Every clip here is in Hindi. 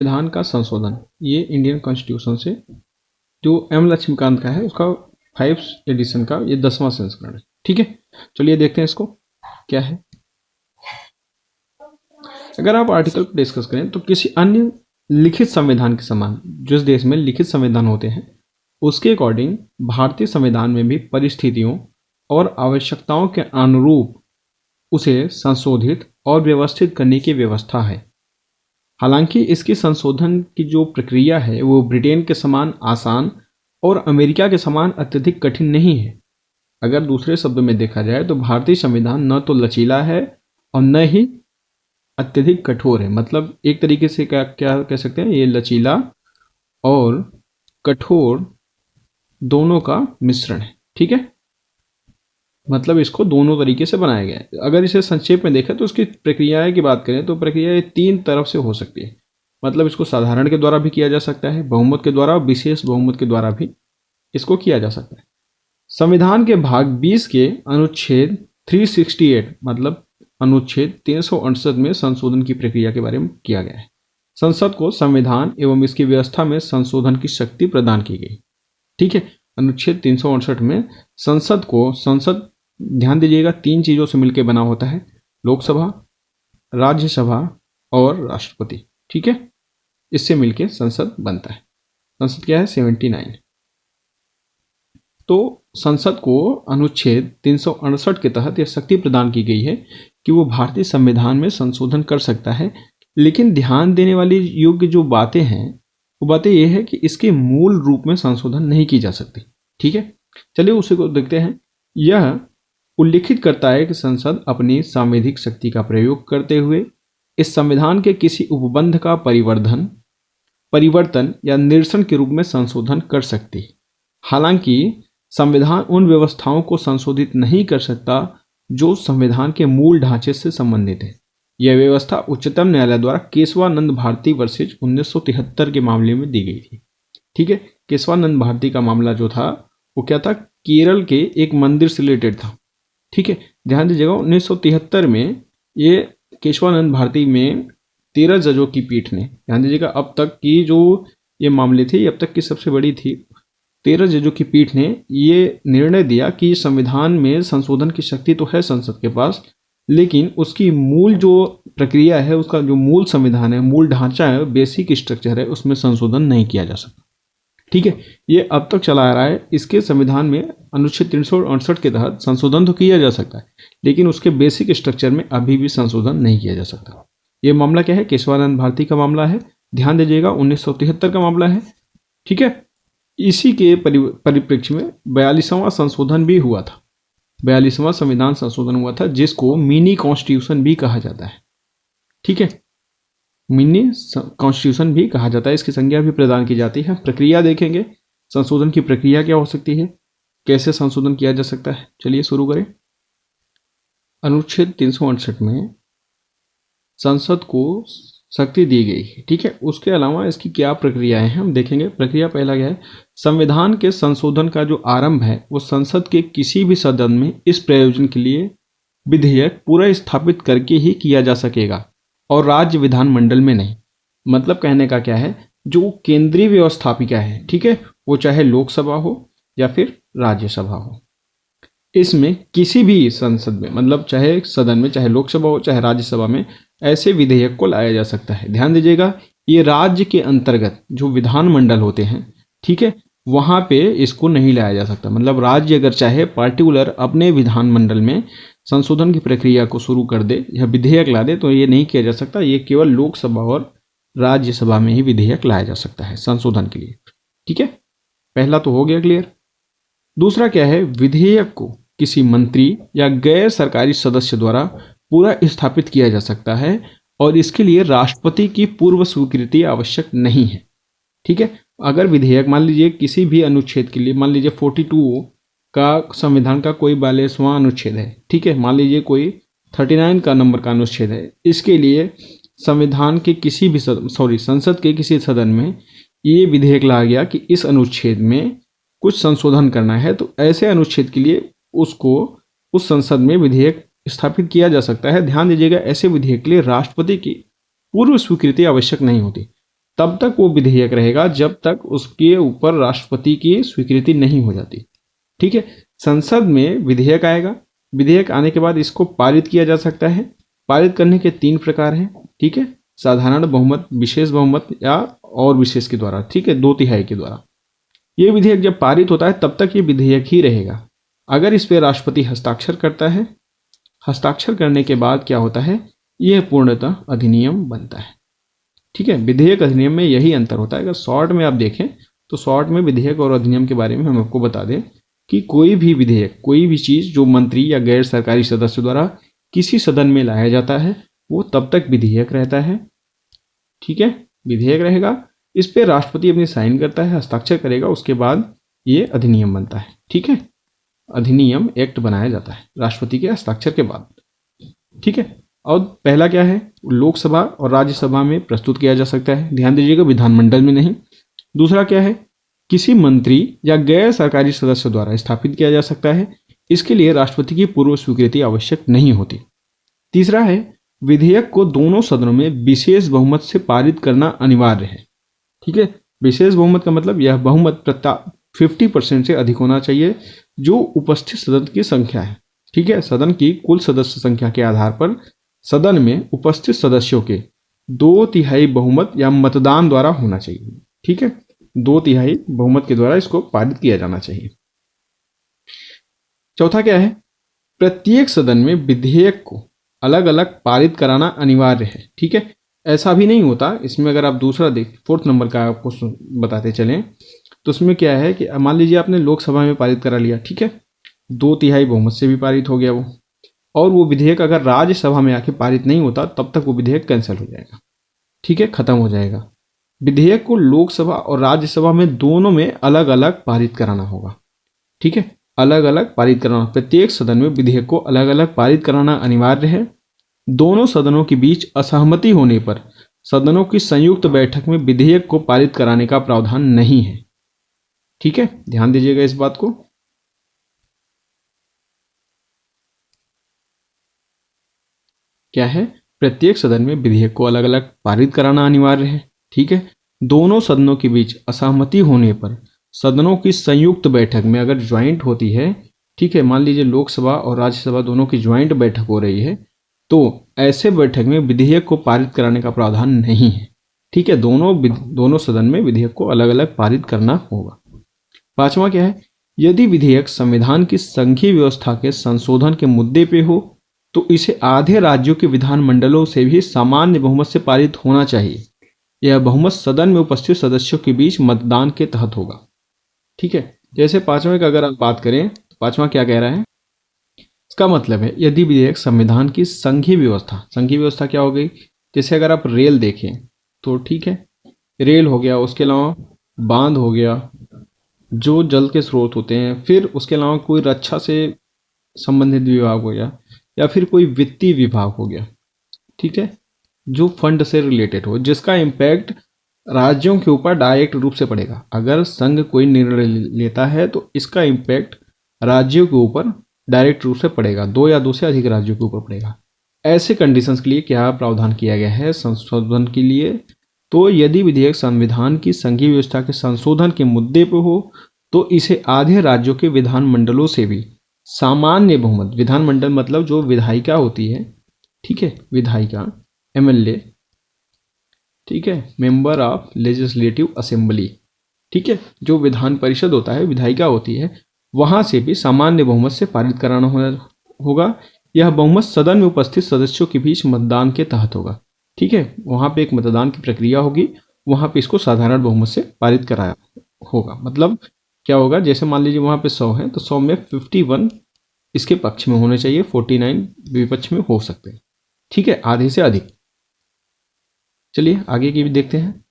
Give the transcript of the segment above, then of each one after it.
संविधान का संशोधन, ये इंडियन कॉन्स्टिट्यूशन से जो एम लक्ष्मीकांत का है उसका 5 एडिशन का ये 10वां संस्करण है। ठीक है, चलिए देखते हैं इसको क्या है। अगर आप आर्टिकल को डिस्कस करें तो किसी अन्य लिखित संविधान के समान, जिस देश में लिखित संविधान होते हैं उसके अकॉर्डिंग भारतीय संविधान में भी परिस्थितियों और आवश्यकताओं के अनुरूप उसे संशोधित और व्यवस्थित करने की व्यवस्था है। हालांकि इसकी संशोधन की जो प्रक्रिया है वो ब्रिटेन के समान आसान और अमेरिका के समान अत्यधिक कठिन नहीं है। अगर दूसरे शब्दों में देखा जाए तो भारतीय संविधान न तो लचीला है और न ही अत्यधिक कठोर है। मतलब एक तरीके से क्या क्या कह सकते हैं, ये लचीला और कठोर दोनों का मिश्रण है। ठीक है, मतलब इसको दोनों तरीके से बनाया गया है। अगर इसे संक्षेप में देखें तो उसकी प्रक्रियाएं की बात करें तो प्रक्रिया 3 तरफ से हो सकती है। मतलब इसको साधारण के द्वारा भी किया जा सकता है, बहुमत के द्वारा और विशेष बहुमत के द्वारा भी इसको किया जा सकता है। संविधान के भाग 20 के अनुच्छेद 368 मतलब अनुच्छेद 368 में संशोधन की प्रक्रिया के बारे में किया गया है। संसद को संविधान एवं इसकी व्यवस्था में संशोधन की शक्ति प्रदान की गई। ठीक है, अनुच्छेद 368 में संसद ध्यान दीजिएगा 3 चीजों से मिलकर बना होता है, लोकसभा, राज्यसभा और राष्ट्रपति। ठीक है, इससे मिलकर संसद बनता है। संसद क्या है, 79। तो संसद को अनुच्छेद 368 के तहत यह शक्ति प्रदान की गई है कि वो भारतीय संविधान में संशोधन कर सकता है। लेकिन ध्यान देने वाली योग्य जो बातें हैं वो बातें ये है कि इसके मूल रूप में संशोधन नहीं की जा सकती। ठीक है, चलिए उसी को देखते हैं। यह उल्लिखित करता है कि संसद अपनी सांविधिक शक्ति का प्रयोग करते हुए इस संविधान के किसी उपबंध का परिवर्तन या निरसन के रूप में संशोधन कर सकती है। हालांकि संविधान उन व्यवस्थाओं को संशोधित नहीं कर सकता जो संविधान के मूल ढांचे से संबंधित है। यह व्यवस्था उच्चतम न्यायालय द्वारा केशवानंद भारती वर्सेज 1973 के मामले में दी गई थी। ठीक है, केशवानंद भारती का मामला जो था वो क्या था, केरल के एक मंदिर से रिलेटेड था। ठीक है, ध्यान दीजिएगा 1973 में ये केशवानंद भारती में 13 जजों की पीठ ने, ध्यान दीजिएगा अब तक की जो ये मामले थे अब तक की सबसे बड़ी थी, 13 जजों की पीठ ने ये निर्णय दिया कि संविधान में संशोधन की शक्ति तो है संसद के पास, लेकिन उसकी मूल जो प्रक्रिया है, उसका जो मूल संविधान है, मूल ढांचा है, बेसिक स्ट्रक्चर है, उसमें संशोधन नहीं किया जा सकता। ठीक है, ये अब तक चला आ रहा है। इसके संविधान में अनुच्छेद 368 के तहत संशोधन तो किया जा सकता है, लेकिन उसके बेसिक स्ट्रक्चर में अभी भी संशोधन नहीं किया जा सकता। ये मामला क्या है, केशवानंद भारती का मामला है। ध्यान दीजिएगा 1973 का मामला है। ठीक है, इसी के परिप्रेक्ष्य में 42वां संशोधन भी हुआ था। 42वां संविधान संशोधन हुआ था जिसको मिनी कॉन्स्टिट्यूशन भी कहा जाता है। ठीक है, मिनी कॉन्स्टिट्यूशन भी कहा जाता है, इसकी संज्ञा भी प्रदान की जाती है। प्रक्रिया देखेंगे, संशोधन की प्रक्रिया क्या हो सकती है, कैसे संशोधन किया जा सकता है। चलिए शुरू करें। अनुच्छेद 368 में संसद को शक्ति दी गई है। ठीक है, उसके अलावा इसकी क्या प्रक्रियाएं हैं हम देखेंगे। प्रक्रिया पहला क्या है, संविधान के संशोधन का जो आरंभ है वो संसद के किसी भी सदन में इस प्रयोजन के लिए विधेयक पूरा स्थापित करके ही किया जा सकेगा और राज्य विधानमंडल में नहीं। मतलब कहने का क्या है, जो केंद्रीय व्यवस्थापिका है, ठीक है, वो चाहे लोकसभा हो या फिर राज्यसभा हो, इसमें किसी भी संसद में, मतलब चाहे सदन में, चाहे लोकसभा हो चाहे राज्यसभा में, ऐसे विधेयक को लाया जा सकता है। ध्यान दीजिएगा, ये राज्य के अंतर्गत जो विधानमंडल होते हैं, ठीक है, वहां पे इसको नहीं लाया जा सकता। मतलब राज्य अगर चाहे पार्टिकुलर अपने विधानमंडल में संशोधन की प्रक्रिया को शुरू कर दे या विधेयक ला दे तो ये नहीं किया जा सकता। ये केवल लोकसभा और राज्यसभा में ही विधेयक लाया जा सकता है संशोधन के लिए। ठीक है, पहला तो हो गया क्लियर। दूसरा क्या है, विधेयक को किसी मंत्री या गैर सरकारी सदस्य द्वारा पूरा स्थापित किया जा सकता है और इसके लिए राष्ट्रपति की पूर्व स्वीकृति आवश्यक नहीं है। ठीक है, अगर विधेयक मान लीजिए किसी भी अनुच्छेद के लिए, मान लीजिए 42 का संविधान का कोई 42वां अनुच्छेद है, ठीक है, मान लीजिए कोई 39 का नंबर का अनुच्छेद है, इसके लिए संविधान के किसी भी संसद के किसी सदन में ये विधेयक लाया गया कि इस अनुच्छेद में कुछ संशोधन करना है, तो ऐसे अनुच्छेद के लिए उसको उस संसद में विधेयक स्थापित किया जा सकता है। ध्यान दीजिएगा, ऐसे विधेयक के लिए राष्ट्रपति की पूर्व स्वीकृति आवश्यक नहीं होती। तब तक वो विधेयक रहेगा जब तक उसके ऊपर राष्ट्रपति की स्वीकृति नहीं हो जाती। ठीक है, संसद में विधेयक आएगा, विधेयक आने के बाद इसको पारित किया जा सकता है। पारित करने के 3 प्रकार हैं। ठीक है, साधारण बहुमत, विशेष बहुमत या और विशेष के द्वारा। ठीक है, 2/3 के द्वारा। ये विधेयक जब पारित होता है तब तक ये विधेयक ही रहेगा। अगर इस पर राष्ट्रपति हस्ताक्षर करता है, हस्ताक्षर करने के बाद क्या होता है, यह पूर्णतः अधिनियम बनता है। ठीक है, विधेयक अधिनियम में यही अंतर होता है। अगर शॉर्ट में आप देखें तो शॉर्ट में विधेयक और अधिनियम के बारे में हम आपको बता दें कि कोई भी विधेयक, कोई भी चीज़ जो मंत्री या गैर सरकारी सदस्य द्वारा किसी सदन में लाया जाता है वो तब तक विधेयक रहता है। ठीक है, विधेयक रहेगा, इस पर राष्ट्रपति अपनी साइन करता है, हस्ताक्षर करेगा, उसके बाद ये अधिनियम बनता है। ठीक है, अधिनियम एक्ट बनाया जाता है राष्ट्रपति के हस्ताक्षर के बाद। ठीक है, और पहला क्या है, लोकसभा और राज्यसभा में प्रस्तुत किया जा सकता है, ध्यान दीजिएगा, विधानमंडल में नहीं। दूसरा क्या है, किसी मंत्री या गैर सरकारी सदस्य द्वारा स्थापित किया जा सकता है, इसके लिए राष्ट्रपति की पूर्व स्वीकृति आवश्यक नहीं होती। तीसरा है, विधेयक को दोनों सदनों में विशेष बहुमत से पारित करना अनिवार्य है। ठीक है, विशेष बहुमत का मतलब यह बहुमत 50% से अधिक होना चाहिए जो उपस्थित सदन की संख्या है। ठीक है, सदन की कुल सदस्य संख्या के आधार पर सदन में उपस्थित सदस्यों के 2/3 बहुमत या मतदान द्वारा होना चाहिए। ठीक है, 2/3 बहुमत के द्वारा इसको पारित किया जाना चाहिए। चौथा क्या है, प्रत्येक सदन में विधेयक को अलग अलग पारित कराना अनिवार्य है। ठीक है, ऐसा भी नहीं होता इसमें। अगर आप दूसरा देख 4th नंबर का आपको बताते चलें तो उसमें क्या है कि मान लीजिए आपने लोकसभा में पारित करा लिया, ठीक है, 2/3 बहुमत से भी पारित हो गया वो, और वो विधेयक अगर राज्यसभा में आके पारित नहीं होता तब तक वो विधेयक कैंसिल हो जाएगा। ठीक है, खत्म हो जाएगा। विधेयक को लोकसभा और राज्यसभा में दोनों में अलग अलग पारित कराना होगा। ठीक है, अलग अलग पारित कराना, प्रत्येक सदन में विधेयक को अलग अलग पारित कराना अनिवार्य है। दोनों सदनों के बीच असहमति होने पर सदनों की संयुक्त बैठक में विधेयक को पारित कराने का प्रावधान नहीं है। ठीक है, ध्यान दीजिएगा इस बात को। क्या है, प्रत्येक सदन में विधेयक को अलग अलग पारित कराना अनिवार्य है। ठीक है, दोनों सदनों के बीच असहमति होने पर सदनों की संयुक्त बैठक में अगर ज्वाइंट होती है, ठीक है, मान लीजिए लोकसभा और राज्यसभा दोनों की ज्वाइंट बैठक हो रही है, तो ऐसे बैठक में विधेयक को पारित कराने का प्रावधान नहीं है। ठीक है, दोनों सदन में विधेयक को अलग अलग पारित करना होगा। 5वां क्या है, यदि विधेयक संविधान की संघीय व्यवस्था के संशोधन के मुद्दे पे हो तो इसे आधे राज्यों के विधानमंडलों से भी सामान्य बहुमत से पारित होना चाहिए। यह बहुमत सदन में उपस्थित सदस्यों के बीच मतदान के तहत होगा। ठीक है, जैसे 5वें का अगर आप बात करें तो 5वां क्या कह रहा है, इसका मतलब है यदि विधेयक संविधान की संघीय व्यवस्था क्या हो गई, जैसे अगर आप रेल देखें तो ठीक है, रेल हो गया, उसके अलावा बांध हो गया, जो जल के स्रोत होते हैं, फिर उसके अलावा कोई रक्षा से संबंधित विभाग हो गया या फिर कोई वित्तीय विभाग हो गया। ठीक है, जो फंड से रिलेटेड हो, जिसका इम्पैक्ट राज्यों के ऊपर डायरेक्ट रूप से पड़ेगा। अगर संघ कोई निर्णय लेता है तो इसका इम्पैक्ट राज्यों के ऊपर डायरेक्ट रूप से पड़ेगा, 2 या 2 से अधिक राज्यों के ऊपर पड़ेगा। ऐसे कंडीशंस के लिए क्या प्रावधान किया गया है संशोधन के लिए, तो यदि विधेयक संविधान की संघीय व्यवस्था के संशोधन के मुद्दे पर हो तो इसे आधे राज्यों के विधानमंडलों से भी सामान्य बहुमत, विधानमंडल मतलब जो विधायिका होती है, ठीक है, विधायिका, MLA, ठीक है, मेंबर ऑफ लेजिस्लेटिव असेंबली, ठीक है, जो विधान परिषद होता है, विधायिका होती है, वहां से भी सामान्य बहुमत से पारित कराना होगा। यह बहुमत सदन में उपस्थित सदस्यों के बीच मतदान के तहत होगा। ठीक है, वहां पे एक मतदान की प्रक्रिया होगी, वहां पे इसको साधारण बहुमत से पारित कराया होगा। मतलब क्या होगा, जैसे मान लीजिए वहां पे 100 है तो 100 में 51 इसके पक्ष में होने चाहिए, 49 विपक्ष में हो सकते हैं। ठीक है, आधे से अधिक। चलिए आगे की भी देखते हैं।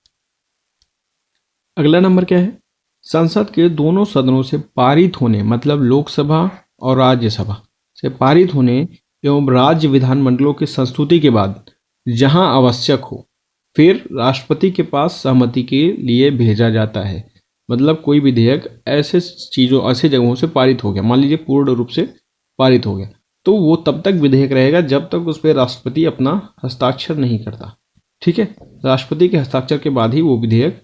अगला नंबर क्या है, संसद के दोनों सदनों से पारित होने, मतलब लोकसभा और राज्यसभा से पारित होने एवं राज्य विधानमंडलों की संस्तुति के बाद जहां आवश्यक हो फिर राष्ट्रपति के पास सहमति के लिए भेजा जाता है। मतलब कोई विधेयक ऐसे जगहों से पारित हो गया, मान लीजिए पूर्ण रूप से पारित हो गया, तो वो तब तक विधेयक रहेगा जब तक उस पर राष्ट्रपति अपना हस्ताक्षर नहीं करता। ठीक है, राष्ट्रपति के हस्ताक्षर के बाद ही वो विधेयक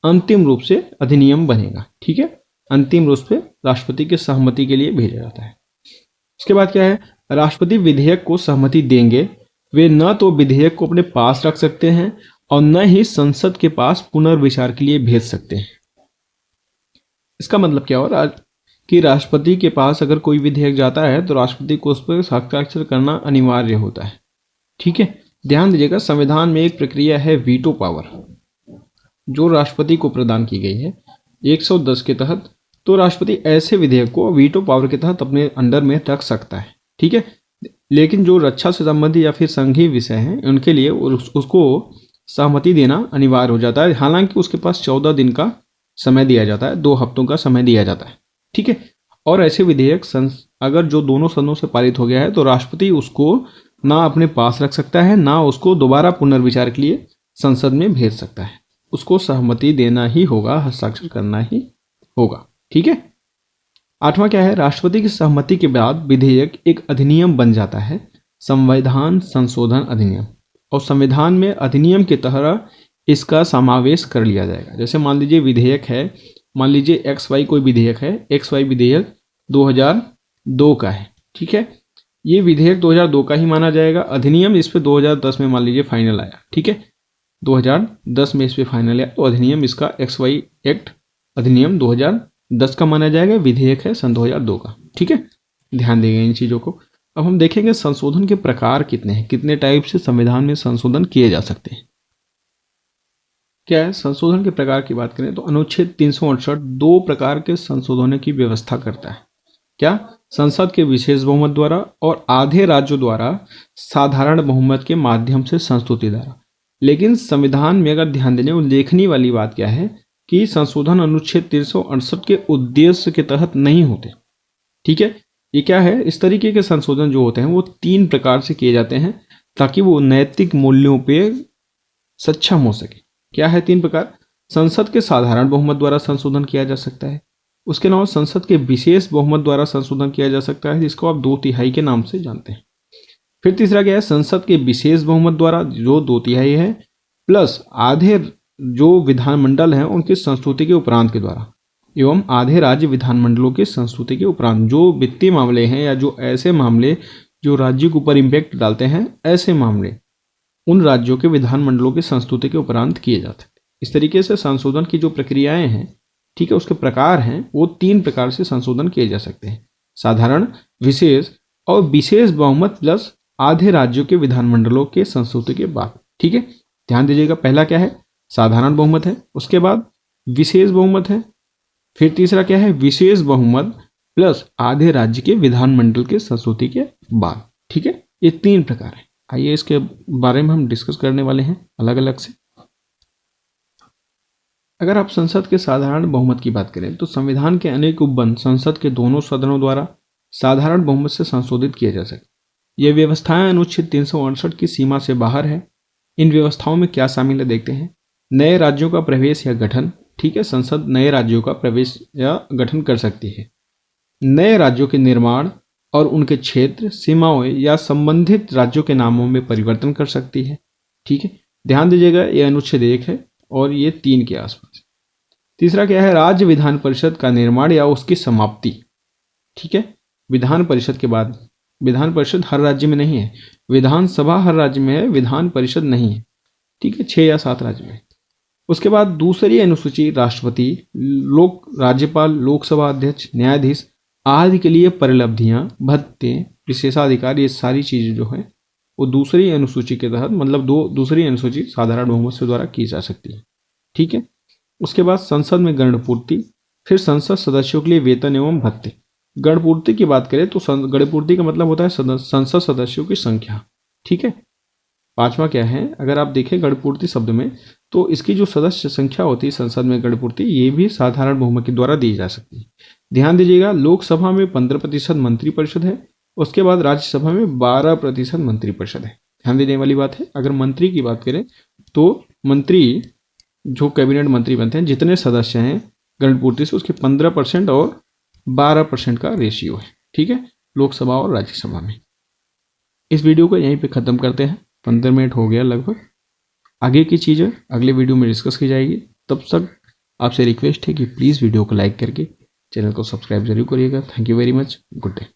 अंतिम रूप से अधिनियम बनेगा। ठीक है, अंतिम रूप से राष्ट्रपति के सहमति के लिए भेजा जाता है। इसके बाद क्या है, राष्ट्रपति विधेयक को सहमति देंगे, वे न तो विधेयक को अपने पास रख सकते हैं और न ही संसद के पास पुनर्विचार के लिए भेज सकते हैं। इसका मतलब क्या हो कि राष्ट्रपति के पास अगर कोई विधेयक जाता है तो राष्ट्रपति को उस पर हस्ताक्षर करना अनिवार्य होता है। ठीक है, ध्यान दीजिएगा, संविधान में एक प्रक्रिया है वीटो पावर, जो राष्ट्रपति को प्रदान की गई है 110 के तहत। तो राष्ट्रपति ऐसे विधेयक को वीटो पावर के तहत अपने अंडर में रख सकता है। ठीक है, लेकिन जो रक्षा से संबंधित या फिर संघीय विषय हैं उनके लिए उसको सहमति देना अनिवार्य हो जाता है। हालांकि उसके पास 14 दिन का समय दिया जाता है, 2 हफ्तों का समय दिया जाता है। ठीक है, और ऐसे विधेयक अगर जो दोनों सदनों से पारित हो गया है तो राष्ट्रपति उसको ना अपने पास रख सकता है, ना उसको दोबारा पुनर्विचार के लिए संसद में भेज सकता है। उसको सहमति देना ही होगा, हस्ताक्षर करना ही होगा। ठीक है, 8वां क्या है, राष्ट्रपति की सहमति के बाद विधेयक एक अधिनियम बन जाता है, संविधान संशोधन अधिनियम। और संविधान में अधिनियम की तरह इसका समावेश कर लिया जाएगा। जैसे मान लीजिए विधेयक है, मान लीजिए XY कोई विधेयक है, XY विधेयक 2002 का है। ठीक है, ये विधेयक 2002 का ही माना जाएगा। अधिनियम इस पे 2010 में मान लीजिए फाइनल आया। ठीक है, 2010 में इस पे फाइनल आया तो अधिनियम इसका XY एक्ट अधिनियम 2010 का माना जाएगा, विधेयक है सन 2002 का। ठीक है, ध्यान देंगे इन चीज़ों को। अब हम देखेंगे संशोधन के प्रकार कितने हैं, कितने टाइप से संविधान में संशोधन किए जा सकते हैं। क्या है, संशोधन के प्रकार की बात करें तो अनुच्छेद 368 2 प्रकार के संशोधनों की व्यवस्था करता है। क्या, संसद के विशेष बहुमत द्वारा और आधे राज्यों द्वारा साधारण बहुमत के माध्यम से संस्तुति द्वारा। लेकिन संविधान में अगर ध्यान देने उल्लेखनीय वाली बात क्या है कि संशोधन अनुच्छेद 368 के उद्देश्य के तहत नहीं होते। ठीक है, ये क्या है, इस तरीके के संशोधन जो होते हैं वो 3 प्रकार से किए जाते हैं ताकि वो नैतिक मूल्यों पे सक्षम हो सके। क्या है 3 प्रकार, संसद के साधारण बहुमत द्वारा संशोधन किया जा सकता है, उसके अलावा संसद के विशेष बहुमत द्वारा संशोधन किया जा सकता है जिसको आप 2/3 के नाम से जानते हैं। फिर तीसरा क्या है, संसद के विशेष बहुमत द्वारा जो 2/3 है प्लस आधे जो विधानमंडल हैं उनकी संस्तुति के उपरांत के द्वारा एवं आधे राज्य विधानमंडलों की संस्तुति के उपरांत। जो वित्तीय मामले हैं या जो ऐसे मामले जो राज्य के ऊपर इम्पैक्ट डालते हैं, ऐसे मामले उन राज्यों के विधानमंडलों की संस्तुति के उपरांत किए जाते हैं। इस तरीके से संशोधन की जो प्रक्रियाएं हैं, ठीक है, उसके प्रकार हैं वो 3 प्रकार से संशोधन किए जा सकते हैं, साधारण, विशेष और विशेष बहुमत प्लस आधे राज्यों के विधानमंडलों के संस्तुति के बाद। ठीक है, ध्यान दीजिएगा, पहला क्या है, साधारण बहुमत है, उसके बाद विशेष बहुमत है, फिर तीसरा क्या है, विशेष बहुमत प्लस आधे राज्य के विधानमंडल के संस्तुति के बाद। ठीक है, ये 3 प्रकार है। आइए इसके बारे में हम डिस्कस करने वाले हैं अलग अलग से। अगर आप संसद के साधारण बहुमत की बात करें तो संविधान के अनेक उपबंध संसद के दोनों सदनों द्वारा साधारण बहुमत से संशोधित किए जा सकते। ये व्यवस्थाएं अनुच्छेद 368 की सीमा से बाहर है। इन व्यवस्थाओं में क्या शामिल है देखते हैं। नए राज्यों का प्रवेश या गठन। ठीक है, संसद नए राज्यों का प्रवेश या गठन कर सकती है। नए राज्यों के निर्माण और उनके क्षेत्र, सीमाओं या संबंधित राज्यों के नामों में परिवर्तन कर सकती है। ठीक है, ध्यान दीजिएगा, ये अनुच्छेद 1 है और ये 3 के आसपास। तीसरा क्या है, राज्य विधान परिषद का निर्माण या उसकी समाप्ति। ठीक है, विधान परिषद के बाद, विधान परिषद हर राज्य में नहीं है, विधानसभा हर राज्य में है, विधान परिषद नहीं है। ठीक है, 6 या 7 राज्य में। उसके बाद दूसरी अनुसूची राष्ट्रपति, राज्यपाल, लोकसभा अध्यक्ष, न्यायाधीश आदि के लिए परिलब्धियां, भत्ते, विशेषाधिकार, ये सारी चीजें जो है वो दूसरी अनुसूची के तहत, मतलब दूसरी अनुसूची साधारण बहुमत से द्वारा की जा सकती है। ठीक है, उसके बाद संसद में गणपूर्ति, फिर संसद सदस्यों के लिए वेतन एवं भत्ते। गणपूर्ति की बात करें तो गणपूर्ति का मतलब होता है संसद सदस्यों की संख्या। ठीक है, 5वां क्या है, अगर आप देखें गणपूर्ति शब्द में तो इसकी जो सदस्य संख्या होती है संसद में गणपूर्ति, ये भी साधारण बहुमत के द्वारा दी जा सकती है। ध्यान दीजिएगा, लोकसभा में 15% मंत्रिपरिषद है, उसके बाद राज्यसभा में 12% मंत्रिपरिषद है। ध्यान देने वाली बात है। अगर मंत्री की बात करें तो मंत्री जो कैबिनेट मंत्री बनते हैं, जितने सदस्य हैं गणपूर्ति से, उसके 15% और 12% का रेशियो है। ठीक है, लोकसभा और राज्यसभा में। इस वीडियो को यहीं पे ख़त्म करते हैं, 15 मिनट हो गया लगभग। आगे की चीज़ें अगले वीडियो में डिस्कस की जाएगी। तब तक आपसे रिक्वेस्ट है कि प्लीज़ वीडियो को लाइक करके चैनल को सब्सक्राइब जरूर करिएगा। Thank you very much. Good day.